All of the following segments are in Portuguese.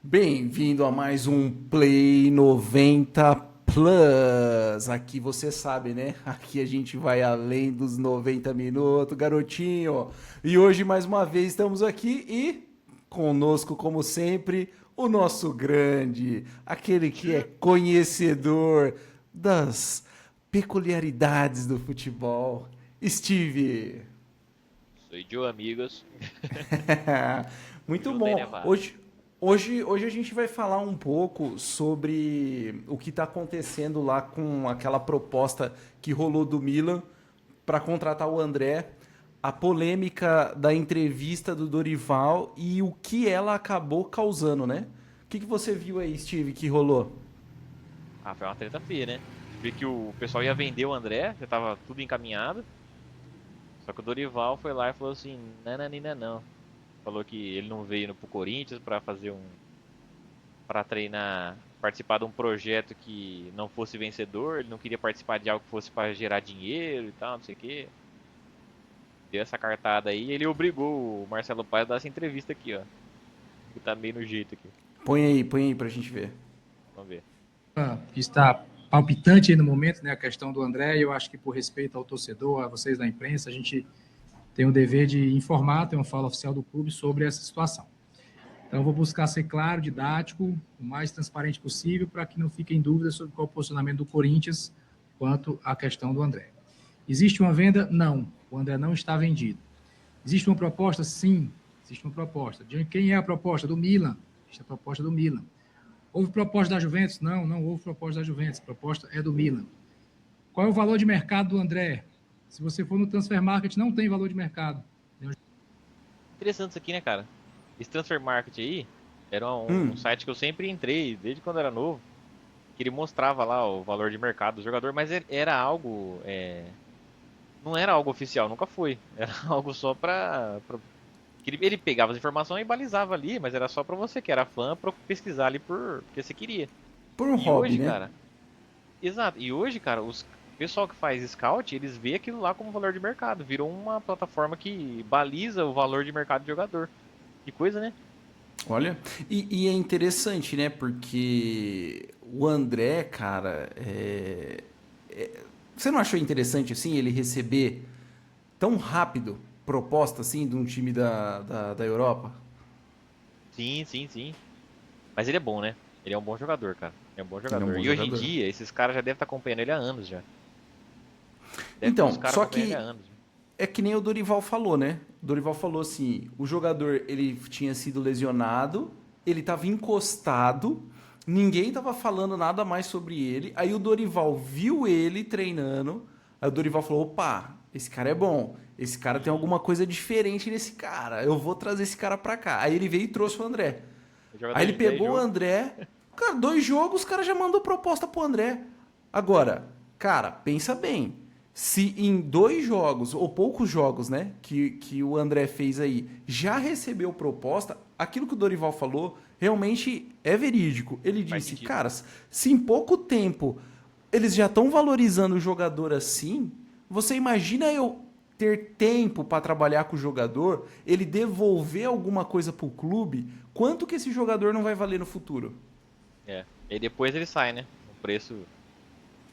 Bem-vindo a mais um Play 90 Plus. Aqui você sabe, né? Aqui a gente vai além dos 90 minutos, garotinho. E hoje, mais uma vez, estamos aqui e conosco, como sempre, o nosso grande, aquele que é conhecedor das peculiaridades do futebol, Steve. Sou Joe, amigos. Muito Junto aí, bom. Nevada. Hoje a gente vai falar um pouco sobre o que está acontecendo lá com aquela proposta que rolou do Milan para contratar o André, a polêmica da entrevista do Dorival e o que ela acabou causando, né? O que você viu aí, Steve, que rolou? Ah, foi uma treta feia, né? Vi que o pessoal ia vender o André, já tava tudo encaminhado. Só que o Dorival foi lá e falou assim: nananina não. Falou que ele não veio pro Corinthians pra fazer pra treinar, participar de um projeto que não fosse vencedor. Ele não queria participar de algo que fosse pra gerar dinheiro e tal, não sei o quê. Deu essa cartada aí e ele obrigou o Marcelo Paes a dar essa entrevista aqui, ó. Que tá meio no jeito aqui. Põe aí pra gente ver. Vamos ver. Que está palpitante aí no momento, né, a questão do André, e eu acho que por respeito ao torcedor, a vocês da imprensa, a gente tem o dever de informar, tem uma fala oficial do clube sobre essa situação. Então, eu vou buscar ser claro, didático, o mais transparente possível, para que não fiquem dúvidas sobre qual é o posicionamento do Corinthians quanto à questão do André. Existe uma venda? Não. O André não está vendido. Existe uma proposta? Sim. Existe uma proposta. De quem é a proposta? Do Milan. Existe a proposta do Milan. Houve proposta da Juventus? Não, não houve proposta da Juventus. A proposta é do Milan. Qual é o valor de mercado do André? Se você for no Transfer Market, não tem valor de mercado. Interessante isso aqui, né, cara? Esse Transfer Market aí era um Hum, site que eu sempre entrei, desde quando era novo, que ele mostrava lá o valor de mercado do jogador, mas era algo. Não era algo oficial, nunca foi. Era algo só que ele pegava as informações e balizava ali, mas era só pra você que era fã pra pesquisar ali porque você queria. por um E hobby, hoje, né? cara, exato, e hoje, cara, o pessoal que faz scout, eles vê aquilo lá como valor de mercado, virou uma plataforma que baliza o valor de mercado do jogador. Que coisa, né? Olha, e é interessante, né? Porque o André, cara, você não achou interessante assim ele receber tão rápido proposta assim de um time da Europa? Sim, sim, sim. Mas ele é bom, né? Ele é um bom jogador, cara. Ele é um bom Ele é um jogador. bom E hoje em jogador. dia, esses caras já devem estar acompanhando ele há anos já. Deve ter uns Então, caras só acompanhando ele há que anos. é que nem o Dorival falou, né? O Dorival falou assim: o jogador ele tinha sido lesionado, ele estava encostado, ninguém estava falando nada mais sobre ele. Aí o Dorival viu ele treinando, aí o Dorival falou: opa, esse cara é bom, esse cara tem Sim, alguma coisa diferente nesse cara, eu vou trazer esse cara pra cá. Aí ele veio e trouxe o André. é Aí jogador ele de 10 pegou o jogos. André, cara, 2 jogos, o cara já mandou proposta pro André. Agora, cara, pensa bem. Se em 2 jogos, ou poucos jogos, né, que o André fez aí, já recebeu proposta, aquilo que o Dorival falou realmente é verídico. Ele Faz disse, sentido. caras, se em pouco tempo eles já estão valorizando o jogador assim, você imagina eu ter tempo para trabalhar com o jogador, ele devolver alguma coisa pro clube, quanto que esse jogador não vai valer no futuro? É. E depois ele sai, né? Um preço.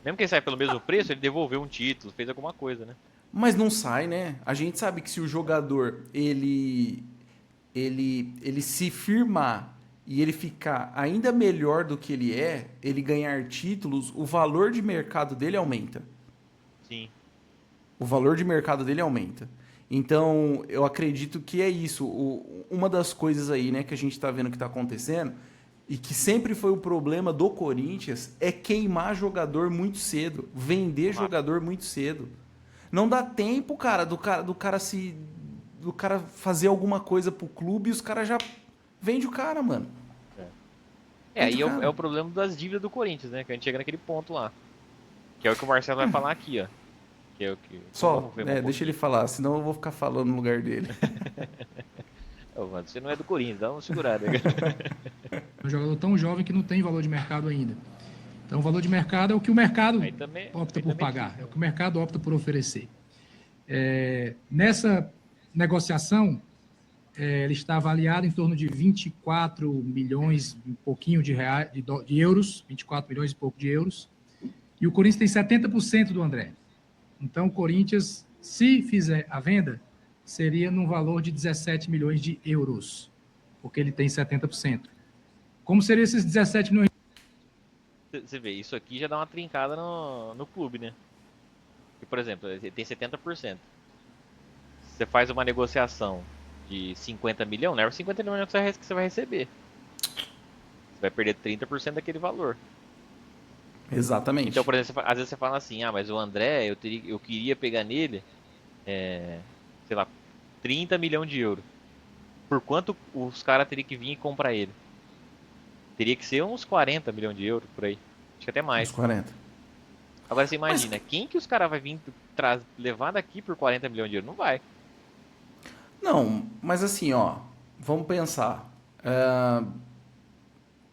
Mesmo que ele saia pelo mesmo preço, ele devolveu um título, fez alguma coisa, né? Mas não sai, né? A gente sabe que se o jogador ele se firmar e ele ficar ainda melhor do que ele é, ele ganhar títulos, o valor de mercado dele aumenta. Sim. O valor de mercado dele aumenta. Então, eu acredito que é isso. Uma das coisas aí, né, que a gente está vendo que está acontecendo e que sempre foi o problema do Corinthians é queimar jogador muito cedo, Muito vender rápido. jogador muito cedo. Não dá tempo, cara, do cara fazer alguma coisa pro clube e os caras já vende o cara, mano. É. Vende o Aí é cara. o problema das dívidas do Corinthians, né? Que a gente chega naquele ponto lá. Que é o que o Marcelo vai falar aqui, ó. Que é o que. Então Só, vamos ver um né, deixa ele pouquinho. falar, senão eu vou ficar falando no lugar dele. Ô, mano, você não é do Corinthians, dá uma segurada. É um jogador tão jovem que não tem valor de mercado ainda. Então, o valor de mercado é o que o mercado opta Aí por também é pagar, difícil, é o né? que o mercado opta por oferecer. Nessa negociação, ele está avaliado em torno de 24 milhões, um pouquinho de euros, 24 milhões e pouco de euros, e o Corinthians tem 70% do André. Então, o Corinthians, se fizer a venda, seria num valor de 17 milhões de euros, porque ele tem 70%. Como seriam esses 17 milhões? Você vê, isso aqui já dá uma trincada no clube, né? Porque, por exemplo, ele tem 70%. Você faz uma negociação de 50 milhões, não é 50 milhões que você vai receber. Você vai perder 30% daquele valor. Exatamente. Então, por exemplo, às vezes você fala assim, mas o André, eu queria pegar nele, sei lá, 30 milhões de euros. Por quanto os caras teriam que vir e comprar ele? Teria que ser uns 40 milhões de euros por aí. Acho que até mais. Uns 40. Agora você imagina, quem que os caras vão vir levar daqui por 40 milhões de euros? Não vai. Não, mas assim, ó, vamos pensar.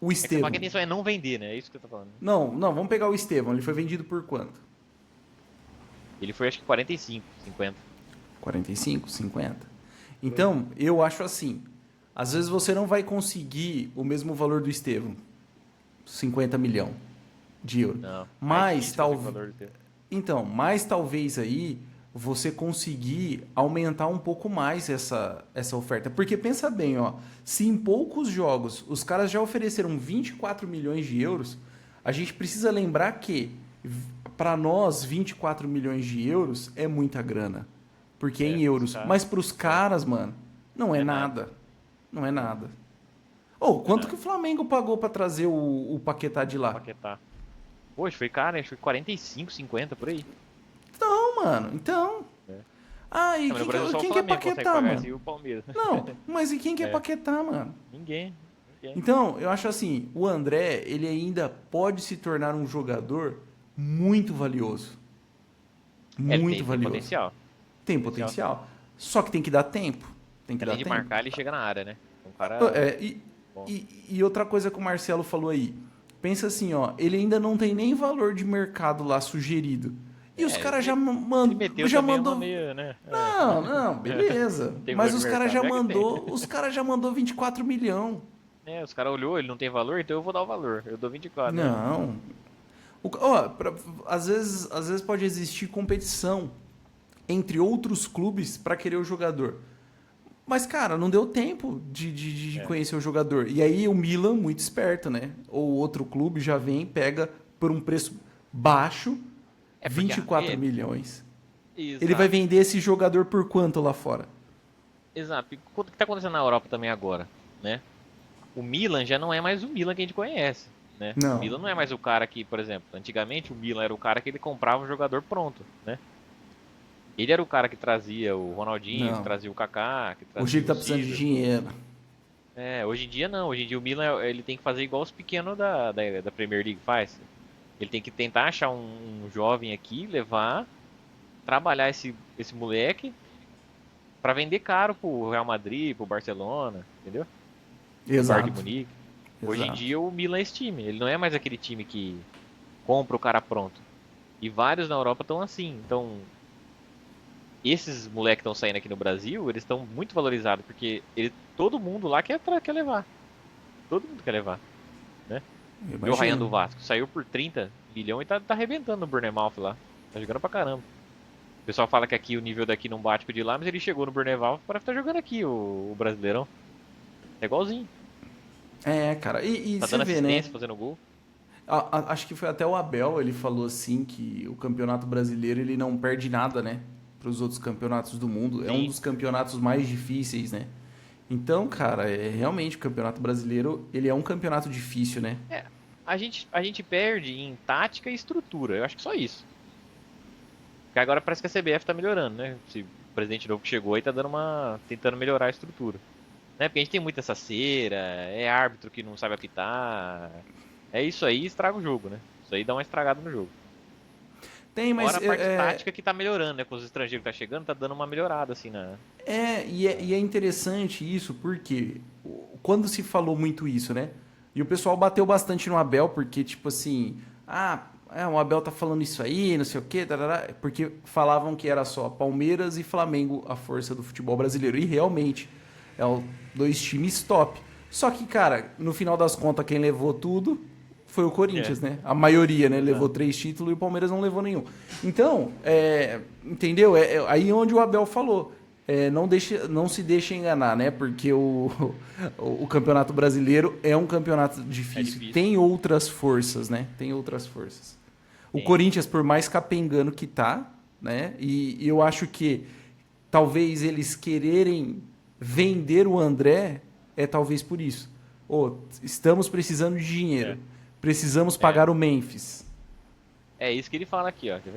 O É que você Estevão. fala que a intenção é não vender, né? É isso que eu tô falando. Não, vamos pegar o Estevão. Ele foi vendido por quanto? Ele foi acho que 45, 50. 45, 50. Então, eu acho assim. Às vezes você não vai conseguir o mesmo valor do Estevão. 50 milhões de euros. Não. Mas talvez. Então, mas talvez aí você conseguir aumentar um pouco mais essa oferta. Porque pensa bem, ó, se em poucos jogos os caras já ofereceram 24 milhões de euros, a gente precisa lembrar que para nós 24 milhões de euros é muita grana. Porque é em euros. Mas para os caras, mano, não é nada. Não é nada. Quanto que o Flamengo pagou para trazer o Paquetá de lá? Paquetá. Poxa, foi caro, né? Foi 45, 50 por aí. Então, mano, então. E quem que é Paquetá, mano? E o Palmeiras. Não, mas e quem que é Paquetá, mano? Ninguém. Então, eu acho assim, o André, ele ainda pode se tornar um jogador muito valioso. Muito valioso. Tem potencial. Tem potencial. Só que tem que dar tempo. Tem que dar Além de tempo. marcar, ele chega na área, né? Um cara... E outra coisa que o Marcelo falou aí. Pensa assim, ó, ele ainda não tem nem valor de mercado lá sugerido. E os caras já mandou. Meio, né? Não, beleza. Mas os caras já mandou 24 milhões. Os caras olhou, ele não tem valor, então eu vou dar o valor. Eu dou 24. Não. Né? Às vezes pode existir competição entre outros clubes para querer o jogador. Mas, cara, não deu tempo de conhecer o jogador. E aí o Milan, muito esperto, né? Ou outro clube já vem, pega por um preço baixo, 24 milhões. Exato. Ele vai vender esse jogador por quanto lá fora? Exato. O que está acontecendo na Europa também agora, né? O Milan já não é mais o Milan que a gente conhece, né? Não. O Milan não é mais o cara que, por exemplo, antigamente o Milan era o cara que ele comprava o jogador pronto, né? Ele era o cara que trazia o Ronaldinho, que trazia o Kaká, que trazia hoje ele tá precisando de dinheiro. Hoje em dia não. Hoje em dia o Milan ele tem que fazer igual os pequenos da Premier League faz. Ele tem que tentar achar um jovem aqui, levar, trabalhar esse moleque para vender caro pro Real Madrid, pro Barcelona, entendeu? Exato. Bayern de Munique. Hoje em dia o Milan é esse time. Ele não é mais aquele time que compra o cara pronto. E vários na Europa estão assim. Então, esses moleques que estão saindo aqui no Brasil, eles estão muito valorizados, porque todo mundo lá quer levar. Todo mundo quer levar. Né? E o Ryan do Vasco saiu por 30 milhões e tá arrebentando no Bournemouth lá. Tá jogando pra caramba. O pessoal fala que aqui o nível daqui não bate com o de lá, mas ele chegou no Bournemouth para estar jogando aqui o Brasileirão. É igualzinho. Cara. E tá você dando vê, assistência, né? fazendo gol. Acho que foi até o Abel, ele falou assim que o Campeonato Brasileiro ele não perde nada, né? Para os outros campeonatos do mundo. Sim. É um dos campeonatos mais difíceis, né? Então, cara, realmente o Campeonato Brasileiro, ele é um campeonato difícil, né? A gente perde em tática e estrutura. Eu acho que só isso. Porque agora parece que a CBF tá melhorando, né? O presidente novo que chegou aí tá tentando melhorar a estrutura. Né? Porque a gente tem muita essa cera, é árbitro que não sabe apitar. É isso aí, estraga o jogo, né? Isso aí dá uma estragada no jogo. Tem, mas... Agora a parte tática que tá melhorando, né? Com os estrangeiros que tá chegando, tá dando uma melhorada, assim, na... E é interessante isso, porque quando se falou muito isso, né? E o pessoal bateu bastante no Abel, porque, tipo assim... o Abel tá falando isso aí, não sei o quê, porque falavam que era só Palmeiras e Flamengo a força do futebol brasileiro. E realmente, Dois times top. Só que, cara, no final das contas, quem levou tudo foi o Corinthians, né? A maioria, né? Levou 3 títulos e o Palmeiras não levou nenhum. Então, entendeu? Aí onde o Abel falou. Não se deixe enganar, né? Porque o Campeonato Brasileiro é um campeonato difícil. Tem outras forças, né? Tem outras forças. O Corinthians, por mais capengando que tá, né? E eu acho que talvez eles quererem vender o André talvez por isso. Estamos precisando de dinheiro. Precisamos pagar o Memphis. É isso que ele fala aqui, ó. Quer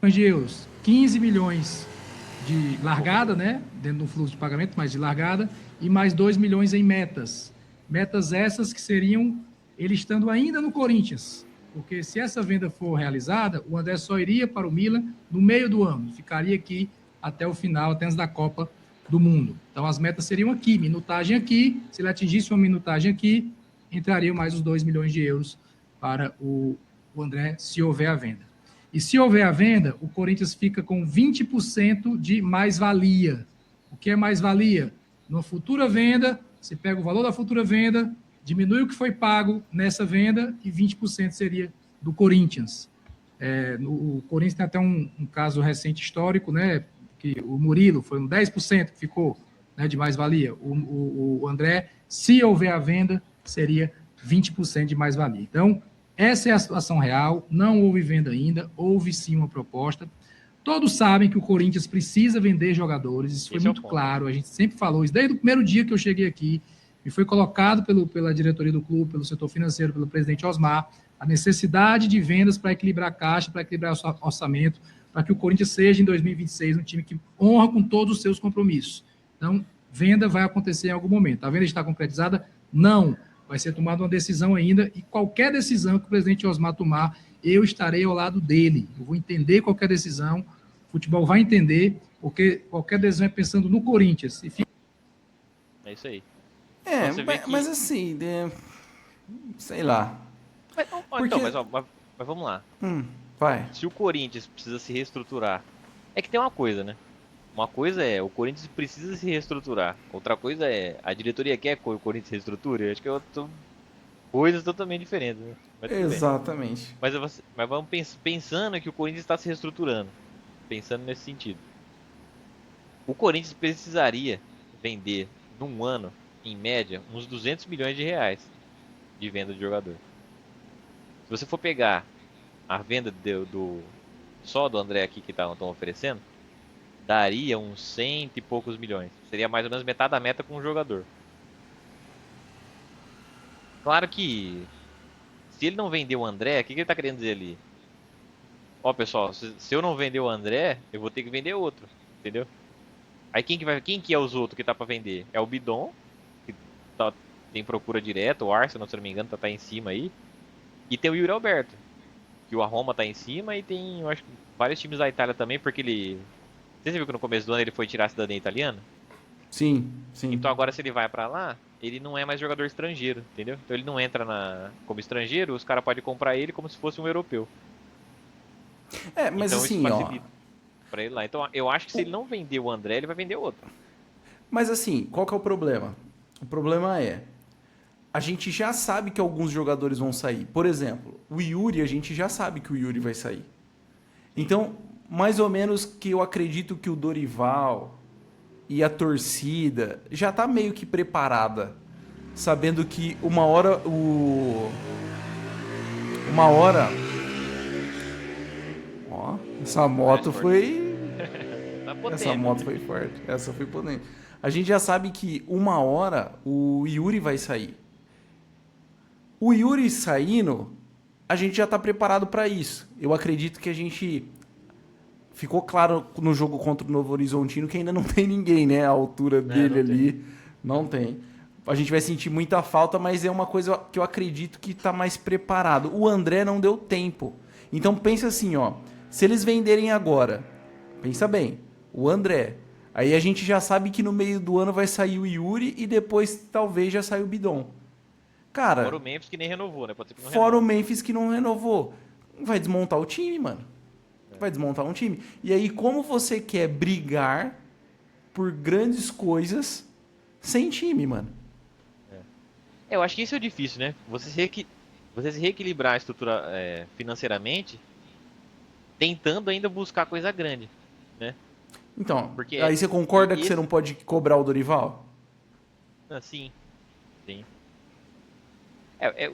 ver? De euros, 15 milhões de largada, né? Dentro do fluxo de pagamento, mas de largada, e mais 2 milhões em metas. Metas essas que seriam ele estando ainda no Corinthians. Porque se essa venda for realizada, o André só iria para o Milan no meio do ano. Ficaria aqui até o final, até antes da Copa do Mundo. Então as metas seriam aqui, minutagem aqui. Se ele atingisse uma minutagem aqui, entrariam mais os 2 milhões de euros para o André, se houver a venda. E se houver a venda, o Corinthians fica com 20% de mais-valia. O que é mais-valia? Numa futura venda, você pega o valor da futura venda, diminui o que foi pago nessa venda e 20% seria do Corinthians. O Corinthians tem até um caso recente histórico, né, que o Murilo foi um 10% que ficou, né, de mais-valia. O André, se houver a venda, seria 20% de mais-valia. Então, essa é a situação real, não houve venda ainda, houve sim uma proposta. Todos sabem que o Corinthians precisa vender jogadores, isso foi muito claro, a gente sempre falou isso, desde o primeiro dia que eu cheguei aqui, e foi colocado pela diretoria do clube, pelo setor financeiro, pelo presidente Osmar, a necessidade de vendas para equilibrar a caixa, para equilibrar o orçamento, para que o Corinthians seja, em 2026, um time que honra com todos os seus compromissos. Então, venda vai acontecer em algum momento. A venda está concretizada? Não. Vai ser tomada uma decisão ainda, e qualquer decisão que o presidente Osmar tomar, eu estarei ao lado dele. Eu vou entender qualquer decisão, o futebol vai entender, porque qualquer decisão é pensando no Corinthians. É isso aí. Mas assim, sei lá. Mas vamos lá. Vai. Se o Corinthians precisa se reestruturar, é que tem uma coisa, né? Uma coisa é o Corinthians precisa se reestruturar. Outra coisa é a diretoria quer que o Corinthians se reestruture. Eu acho que coisas totalmente diferentes, né? Exatamente. Mas vamos pensando que o Corinthians está se reestruturando. Pensando nesse sentido. O Corinthians precisaria vender num ano, em média, uns 200 milhões de reais de venda de jogador. Se você for pegar a venda só do André aqui que estão oferecendo, daria uns 100 e poucos milhões. Seria mais ou menos metade da meta com o jogador. Claro que se ele não vender o André, o que ele tá querendo dizer ali? Ó, pessoal, se eu não vender o André, eu vou ter que vender outro, entendeu? Aí quem que é os outros que tá pra vender? É o Bidon, que tem procura direta, o Arsenal, se não me engano, tá em cima aí. E tem o Yuri Alberto, que o Roma tá em cima, e tem, eu acho, vários times da Itália também, porque ele... Você viu que no começo do ano ele foi tirar a cidadania italiana? Sim. Então agora se ele vai pra lá, ele não é mais jogador estrangeiro, entendeu? Então ele não entra como estrangeiro, os caras podem comprar ele como se fosse um europeu. Mas então assim, isso facilita pra ele lá. Então eu acho que se ele não vender o André, ele vai vender outro. Mas assim, qual que é o problema? O problema é, a gente já sabe que alguns jogadores vão sair. Por exemplo, o Yuri, a gente já sabe que o Yuri vai sair. Então, mais ou menos que eu acredito que o Dorival e a torcida já tá meio que preparada, sabendo que uma hora Ó, essa moto foi... Essa moto foi forte. Essa foi potente. A gente já sabe que uma hora o Yuri vai sair. O Yuri saindo, a gente já tá preparado para isso. Eu acredito que a gente... Ficou claro no jogo contra o Novo Horizontino que ainda não tem ninguém, né? A altura dele ali. Não tem. A gente vai sentir muita falta, mas é uma coisa que eu acredito que tá mais preparado. O André não deu tempo. Então pensa assim, ó. Se eles venderem agora, pensa bem, o André. Aí a gente já sabe que no meio do ano vai sair o Yuri e depois talvez já saia o Bidon. Cara... Fora o Memphis que nem renovou, né? Pode ser que não fora o Memphis que não renovou. Vai desmontar o time, mano. Vai desmontar um time. E aí, como você quer brigar por grandes coisas sem time, mano. Eu acho que isso é difícil, né? Você se reequilibrar a estrutura financeiramente, tentando ainda buscar coisa grande, né? Então, Porque aí você concorda que você esse, não pode cobrar o Dorival? assim, sim.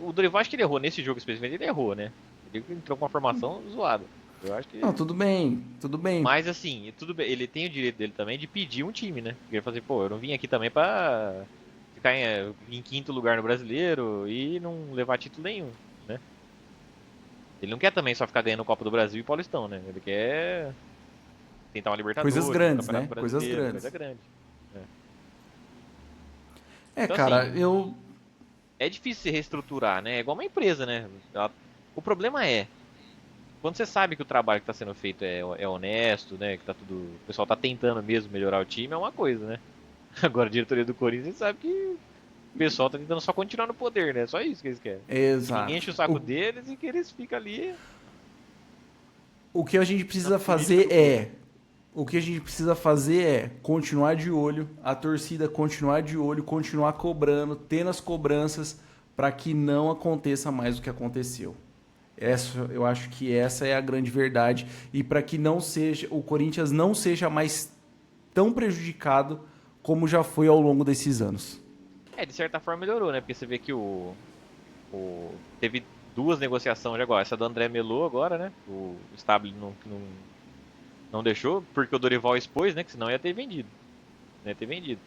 O Dorival, acho que ele errou nesse jogo especificamente, ele errou, né? Ele entrou com uma formação zoada. Eu acho que. Não, tudo bem, tudo bem. Mas assim, tudo bem, ele tem o direito dele também de pedir um time, né? Porque ele fala assim, pô, eu não vim aqui também pra ficar em quinto lugar no brasileiro e não levar título nenhum, né? Ele não quer também só ficar ganhando Copa do Brasil e Paulistão, né? Ele quer tentar uma Libertadores, Coisas um grandes, Campeonato né? Coisas Brasileiro, grandes. coisa grande. É. Então, Cara, assim, eu. é difícil se reestruturar, né? É igual uma empresa, né? O problema é, quando você sabe que o trabalho que está sendo feito é honesto, né? Que tá tudo. O pessoal tá tentando mesmo melhorar o time, é uma coisa, né? Agora a diretoria do Corinthians sabe que o pessoal tá tentando só continuar no poder, né? Só isso que eles querem. Que Exato. enche o saco deles e que eles ficam ali O que a gente na precisa política fazer do clube. é. O que a gente precisa fazer é continuar de olho, a torcida continuar de olho, continuar cobrando, tendo as cobranças para que não aconteça mais o que aconteceu. Eu acho que essa é a grande verdade e para que não seja o Corinthians não seja mais tão prejudicado como já foi ao longo desses anos. De certa forma melhorou, né? Porque você vê que teve duas negociações agora. Essa do André Melo agora, né? O Stabile não deixou, porque o Dorival expôs, né? Que senão ia ter vendido. Não ia ter vendido.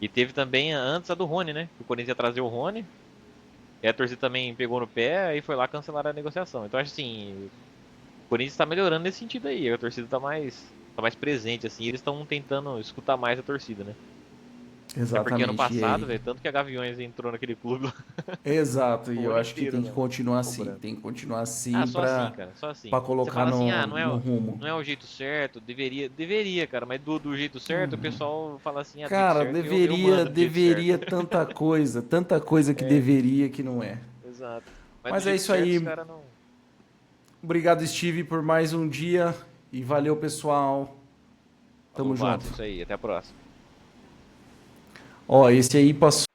E teve também antes a do Rony, né? Que o Corinthians ia trazer o Rony. E a torcida também pegou no pé e foi lá cancelar a negociação. Então acho assim, o Corinthians está melhorando nesse sentido aí. A torcida tá mais presente, assim. Eles estão tentando escutar mais a torcida, né? Até porque ano Exatamente. E passado, aí? velho, tanto que a Gaviões entrou naquele clube lá, Exato, e o eu ano acho que inteiro, tem que né? continuar assim, Cobrando. tem que continuar Ah, assim só assim, para cara, só assim. para Você colocar fala assim, no, não no rumo. não é o jeito certo, deveria, cara, mas do jeito certo o pessoal fala assim, do jeito Cara, certo eu mando do jeito certo. deveria tanta coisa que É, deveria que não é. exato. Mas do Mas é jeito isso certo os aí. caras não. Obrigado, Steve, por mais um dia e valeu, pessoal. Falou, Tamo Vato, junto. isso aí, até a próxima. Ó, esse aí passou